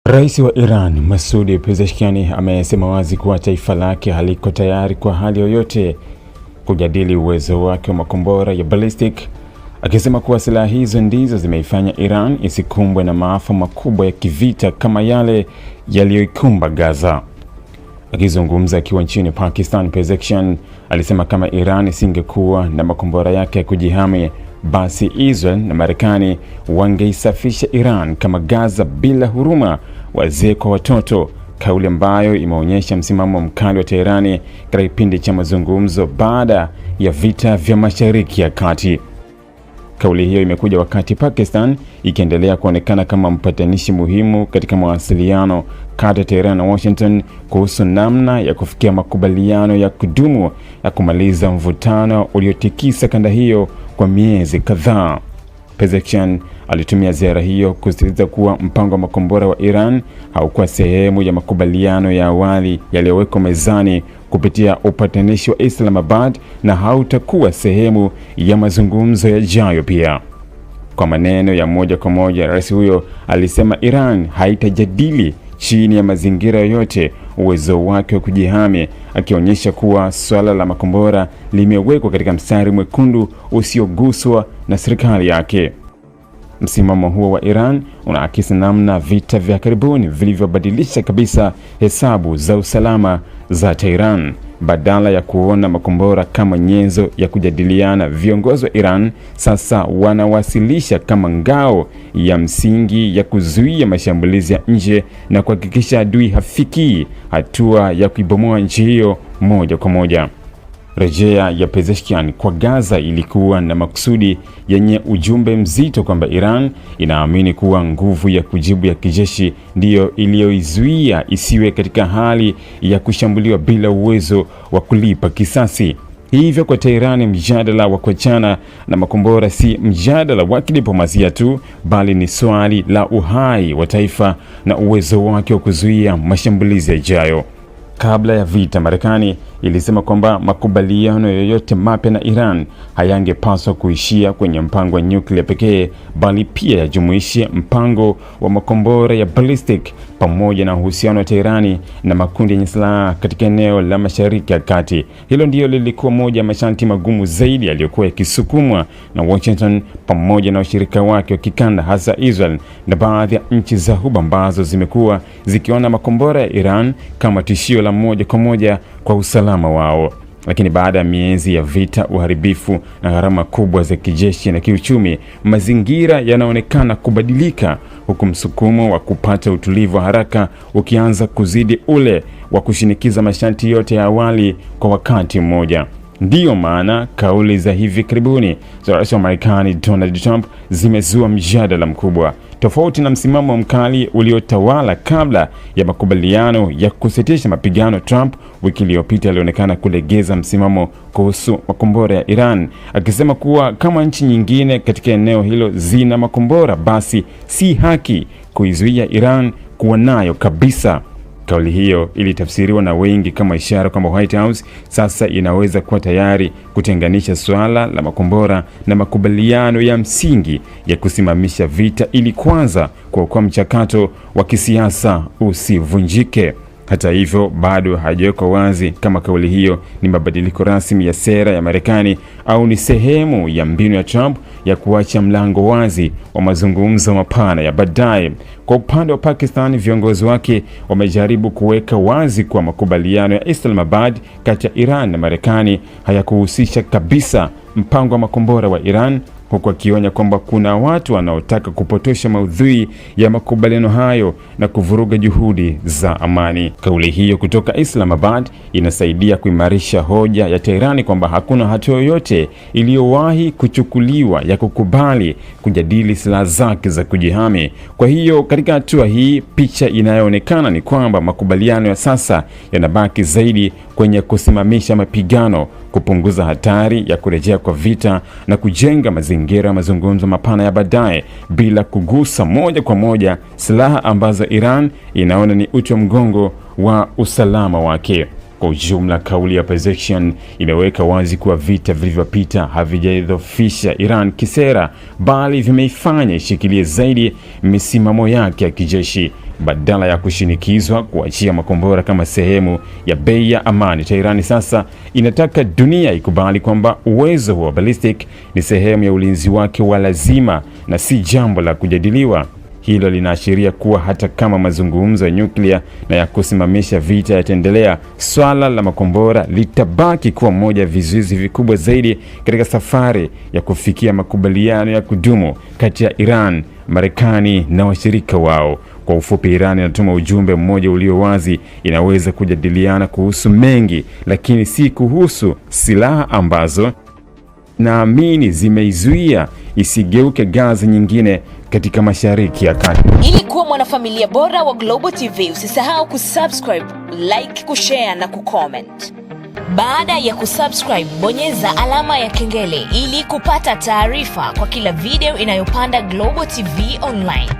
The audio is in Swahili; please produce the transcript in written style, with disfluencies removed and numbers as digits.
Rais wa Iran, Masoud Pezeshkian, amesema wazi kuwa taifa lake haliko tayari kwa hali yoyote kujadili uwezo wake wa makombora ya ballistic, akisema kuwa silaha hizo ndizo zimeifanya Iran isikumbwe na maafa makubwa ya kivita kama yale yaliyoikumba Gaza. Akizungumza akiwa nchini Pakistan, Pezeshkian alisema kama Iran isingekuwa na makombora yake ya kujihami, basi Israel na Marekani wangeisafisha Iran kama Gaza bila huruma, wazee kwa watoto, kauli ambayo imeonyesha msimamo mkali wa Teherani katika kipindi cha mazungumzo baada ya vita vya Mashariki ya Kati. Kauli hiyo imekuja wakati Pakistan ikiendelea kuonekana kama mpatanishi muhimu katika mawasiliano kati ya Tehran na Washington kuhusu namna ya kufikia makubaliano ya kudumu ya kumaliza mvutano uliotikisa kanda hiyo kwa miezi kadhaa. Pezeshkian alitumia ziara hiyo kusisitiza kuwa mpango wa makombora wa Iran haukuwa sehemu ya makubaliano ya awali yaliyowekwa mezani kupitia upatanishi wa Islamabad na hautakuwa sehemu ya mazungumzo yajayo pia. Kwa maneno ya moja kwa moja, rais huyo alisema Iran haitajadili chini ya mazingira yoyote uwezo wake wa kujihami, akionyesha kuwa swala la makombora limewekwa katika mstari mwekundu usioguswa na serikali yake. Msimamo huo wa Iran unaakisi namna vita vya karibuni vilivyobadilisha kabisa hesabu za usalama za Tehran. Badala ya kuona makombora kama nyenzo ya kujadiliana, viongozi wa Iran sasa wanawasilisha kama ngao ya msingi ya kuzuia mashambulizi ya nje na kuhakikisha adui hafikii hatua ya kuibomoa nchi hiyo moja kwa moja. Rejea ya Pezeshkian kwa Gaza ilikuwa na makusudi yenye ujumbe mzito kwamba Iran inaamini kuwa nguvu ya kujibu ya kijeshi ndiyo iliyoizuia isiwe katika hali ya kushambuliwa bila uwezo wa kulipa kisasi. Hivyo kwa Tehran, mjadala wa kuachana na makombora si mjadala wa kidiplomasia tu, bali ni swali la uhai wa taifa na uwezo wake wa kuzuia mashambulizi yajayo. Kabla ya vita, Marekani ilisema kwamba makubaliano yoyote mapya na Iran hayangepaswa kuishia kwenye mpango wa nyuklia pekee, bali pia yajumuishe mpango wa makombora ya ballistic pamoja na uhusiano wa Teherani na makundi yenye silaha katika eneo la Mashariki ya Kati. Hilo ndio lilikuwa moja ya masharti magumu zaidi yaliyokuwa yakisukumwa na Washington pamoja na washirika wake wa kikanda, hasa Israel na baadhi ya nchi za Ghuba ambazo zimekuwa zikiona makombora ya Iran kama tishio la moja kwa moja kwa usalama wao. Lakini baada ya miezi ya vita, uharibifu na gharama kubwa za kijeshi na kiuchumi, mazingira yanaonekana kubadilika, huku msukumo wa kupata utulivu wa haraka ukianza kuzidi ule wa kushinikiza masharti yote ya awali kwa wakati mmoja. Ndiyo maana kauli za hivi karibuni za rais wa Marekani Donald Trump zimezua mjadala mkubwa. Tofauti na msimamo mkali uliotawala kabla ya makubaliano ya kusitisha mapigano, Trump wiki iliyopita alionekana kulegeza msimamo kuhusu makombora ya Iran, akisema kuwa kama nchi nyingine katika eneo hilo zina makombora, basi si haki kuizuia Iran kuwa nayo kabisa. Kauli hiyo ilitafsiriwa na wengi kama ishara kwamba White House sasa inaweza kuwa tayari kutenganisha swala la makombora na makubaliano ya msingi ya kusimamisha vita ili kwanza kuokoa mchakato wa kisiasa usivunjike. Hata hivyo, bado hajawekwa wazi kama kauli hiyo ni mabadiliko rasmi ya sera ya Marekani au ni sehemu ya mbinu ya Trump ya kuacha mlango wazi wa mazungumzo mapana ya baadaye. Kwa upande wa Pakistan, viongozi wake wamejaribu kuweka wazi kwa makubaliano ya Islamabad kati ya Iran na Marekani hayakuhusisha kabisa mpango wa makombora wa Iran, huku akionya kwamba kuna watu wanaotaka kupotosha maudhui ya makubaliano hayo na kuvuruga juhudi za amani. Kauli hiyo kutoka Islamabad inasaidia kuimarisha hoja ya Teherani kwamba hakuna hatua yoyote iliyowahi kuchukuliwa ya kukubali kujadili silaha zake za kujihami. Kwa hiyo katika hatua hii, picha inayoonekana ni kwamba makubaliano ya sasa yanabaki zaidi kwenye kusimamisha mapigano, kupunguza hatari ya kurejea kwa vita na kujenga mazingira ya mazungumzo mapana ya baadaye bila kugusa moja kwa moja silaha ambazo Iran inaona ni uti wa mgongo wa usalama wake. Kwa ujumla, kauli ya Pezeshkian imeweka wazi kuwa vita vilivyopita havijaidhoofisha Iran kisera, bali vimeifanya ishikilie zaidi misimamo yake ya kijeshi. Badala ya kushinikizwa kuachia makombora kama sehemu ya bei ya amani, Tehran sasa inataka dunia ikubali kwamba uwezo huo wa ballistic ni sehemu ya ulinzi wake wa lazima na si jambo la kujadiliwa. Hilo linaashiria kuwa hata kama mazungumzo ya nyuklia na ya kusimamisha vita yataendelea, swala la makombora litabaki kuwa moja ya vizuizi vikubwa zaidi katika safari ya kufikia makubaliano ya kudumu kati ya Iran, Marekani na washirika wao. Kwa ufupi, Iran inatuma ujumbe mmoja ulio wazi: inaweza kujadiliana kuhusu mengi, lakini si kuhusu silaha ambazo naamini zimeizuia isigeuke Gaza nyingine katika Mashariki ya Kati. Ili kuwa mwanafamilia bora wa Global TV, usisahau kusubscribe, like, kushare na kucomment. Baada ya kusubscribe, bonyeza alama ya kengele ili kupata taarifa kwa kila video inayopanda Global TV Online.